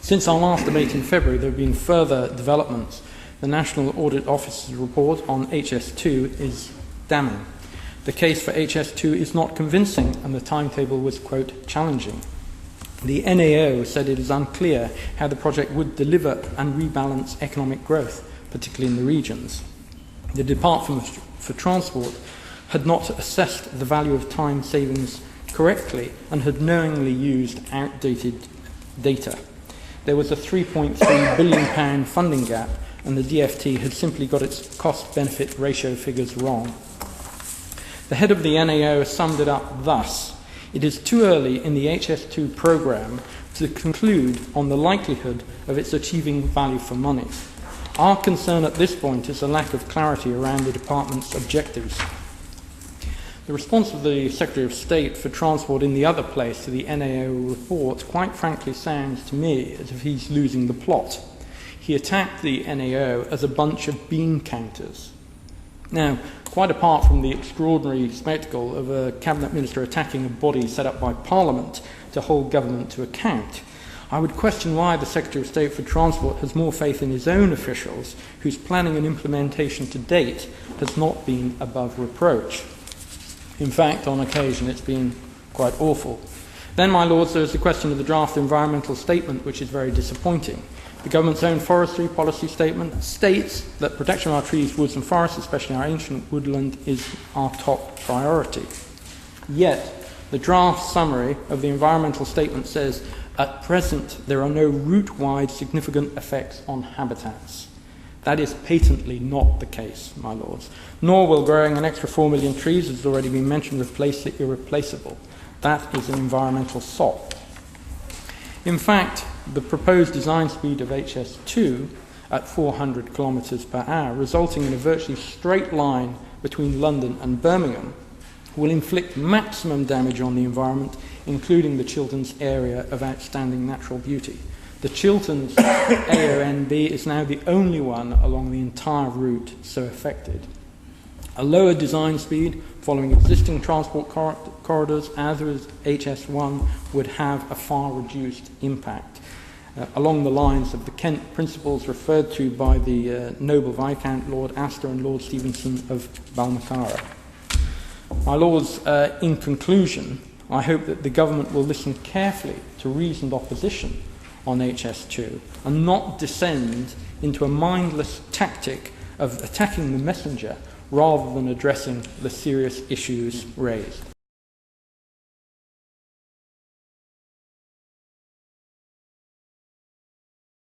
Since our last debate in February, there have been further developments. The National Audit Office's report on HS2 is damning. The case for HS2 is not convincing, and the timetable was, quote, challenging. The NAO said it is unclear how the project would deliver and rebalance economic growth, particularly in the regions. The Department for Transport had not assessed the value of time savings correctly and had knowingly used outdated data. There was a £3.3 billion funding gap, and the DFT had simply got its cost-benefit ratio figures wrong. The head of the NAO summed it up thus: "It is too early in the HS2 programme to conclude on the likelihood of its achieving value for money. Our concern at this point is a lack of clarity around the department's objectives." The response of the Secretary of State for Transport in the other place to the NAO report quite frankly sounds to me as if he's losing the plot. He attacked the NAO as a bunch of bean counters. Now, quite apart from the extraordinary spectacle of a cabinet minister attacking a body set up by Parliament to hold government to account, I would question why the Secretary of State for Transport has more faith in his own officials, whose planning and implementation to date has not been above reproach. In fact, on occasion, it's been quite awful. Then, my lords, there is the question of the draft environmental statement, which is very disappointing. The government's own forestry policy statement states that protection of our trees, woods and forests, especially our ancient woodland, is our top priority. Yet, the draft summary of the environmental statement says, at present, there are no route-wide significant effects on habitats. That is patently not the case, my lords. Nor will growing an extra 4 million trees, as has already been mentioned, replace the irreplaceable. That is an environmental sop. In fact, the proposed design speed of HS2 at 400 kilometres per hour, resulting in a virtually straight line between London and Birmingham, will inflict maximum damage on the environment, including the Chilterns area of outstanding natural beauty. The Chilterns AONB is now the only one along the entire route so affected. A lower design speed following existing transport corridors, as with HS1, would have a far reduced impact, along the lines of the Kent principles referred to by the noble Viscount Lord Astor and Lord Stevenson of Balmacara. My lords, in conclusion, I hope that the government will listen carefully to reasoned opposition on HS2 and not descend into a mindless tactic of attacking the messenger rather than addressing the serious issues raised.